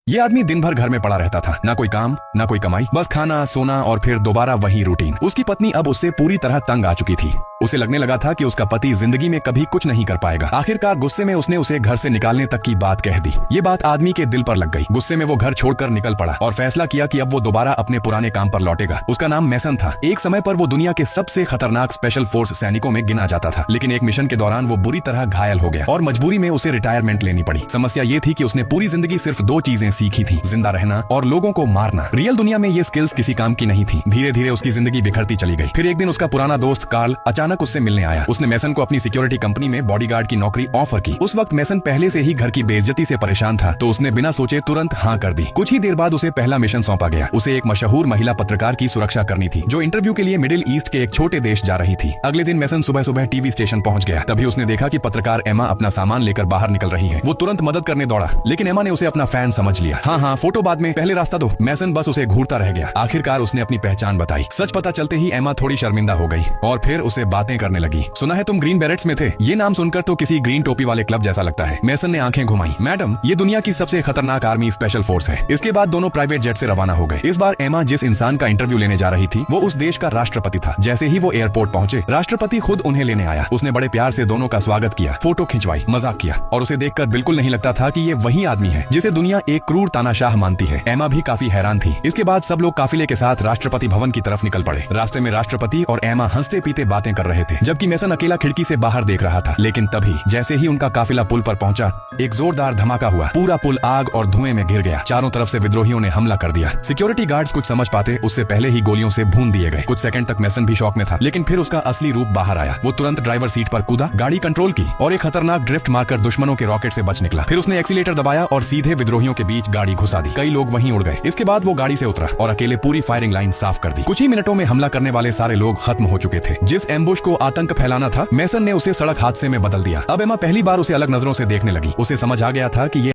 ये आदमी दिन भर घर में पड़ा रहता था, ना कोई काम ना कोई कमाई, बस खाना सोना और फिर दोबारा वही रूटीन। उसकी पत्नी अब उससे पूरी तरह तंग आ चुकी थी। उसे लगने लगा था कि उसका पति जिंदगी में कभी कुछ नहीं कर पाएगा। आखिरकार गुस्से में उसने उसे घर से निकालने तक की बात कह दी। ये बात आदमी के दिल पर लग गई। गुस्से में वो घर छोड़कर निकल पड़ा और फैसला किया कि अब वो दोबारा अपने पुराने काम पर लौटेगा। उसका नाम मैसन था। एक समय पर वो दुनिया के सबसे खतरनाक स्पेशल फोर्स सैनिकों में गिना जाता था, लेकिन एक मिशन के दौरान वो बुरी तरह घायल हो गया और मजबूरी में उसे रिटायरमेंट लेनी पड़ी। समस्या ये थी कि उसने पूरी जिंदगी सिर्फ दो चीजें सीखी थी, जिंदा रहना और लोगों को मारना। रियल दुनिया में ये स्किल्स किसी काम की नहीं थी। धीरे धीरे उसकी जिंदगी बिखरती चली गई। फिर एक दिन उसका पुराना दोस्त कार्ल अचानक उससे मिलने आया। उसने मैसन को अपनी सिक्योरिटी कंपनी में बॉडीगार्ड की नौकरी ऑफर की। उस वक्त मैसन पहले से ही घर की बेइज्जती से परेशान था, तो उसने बिना सोचे तुरंत हाँ कर दी। कुछ ही देर बाद उसे पहला मिशन सौंपा गया। उसे एक मशहूर महिला पत्रकार की सुरक्षा करनी थी, जो इंटरव्यू के लिए मिडिल ईस्ट के एक छोटे देश जा रही थी। अगले दिन मैसन सुबह सुबह टीवी स्टेशन पहुंच गया। तभी उसने देखा कि पत्रकार एमा अपना सामान लेकर बाहर निकल रही है। वो तुरंत मदद करने दौड़ा, लेकिन एमा ने उसे अपना फैन समझ लिया। हाँ, फोटो बाद में, पहले रास्ता दो। मैसन बस उसे घूरता रह गया। आखिरकार उसने अपनी पहचान बताई। सच पता चलते ही एमा थोड़ी शर्मिंदा हो गई और फिर उसे बातें करने लगी। सुना है तुम ग्रीन बैरेट्स में थे। ये नाम सुनकर तो किसी ग्रीन टोपी वाले क्लब जैसा लगता है। मैसन ने आंखें घुमाई। मैडम, ये दुनिया की सबसे खतरनाक आर्मी स्पेशल फोर्स है। इसके बाद दोनों प्राइवेट जेट से रवाना हो गए। इस बार एमा जिस इंसान का इंटरव्यू लेने जा रही थी, वो उस देश का राष्ट्रपति था। जैसे ही वो एयरपोर्ट पहुंचे, राष्ट्रपति खुद उन्हें लेने आया। उसने बड़े प्यार से दोनों का स्वागत किया, फोटो खिंचवाई, मजाक किया और उसे देखकर बिल्कुल नहीं लगता था कि ये वही आदमी है जिसे दुनिया एक क्रूर तानाशाह मानती है। एमा भी काफी हैरान थी। इसके बाद सब लोग काफिले के साथ राष्ट्रपति भवन की तरफ निकल पड़े। रास्ते में राष्ट्रपति और एमा हंसते पीते बातें कर रहे थे, जबकि मैसन अकेला खिड़की से बाहर देख रहा था। लेकिन तभी जैसे ही उनका काफिला पुल पर पहुंचा, एक जोरदार धमाका हुआ। पूरा पुल आग और धुएं में घिर गया। चारों तरफ से विद्रोहियों ने हमला कर दिया। सिक्योरिटी गार्ड्स कुछ समझ पाते उससे पहले ही गोलियों से भून दिए गए। कुछ सेकंड तक मैसन भी शॉक में था, लेकिन फिर उसका असली रूप बाहर आया। वो तुरंत ड्राइवर सीट पर कूदा, गाड़ी कंट्रोल की और एक खतरनाक ड्रिफ्ट मारकर दुश्मनों के रॉकेट से बच निकला। फिर उसने एक्सीलेटर दबाया और सीधे विद्रोहियों के बीच गाड़ी घुसा दी। कई लोग वहीं उड़ गए। इसके बाद वो गाड़ी से उतरा और अकेले पूरी फायरिंग लाइन साफ कर दी। कुछ ही मिनटों में हमला करने वाले सारे लोग खत्म हो चुके थे। जिस एम्बुश को आतंक फैलाना था, मैसन ने उसे सड़क हादसे में बदल दिया। अब एमा पहली बार उसे अलग नजरों से देखने लगी। उसे समझ आ गया था कि ये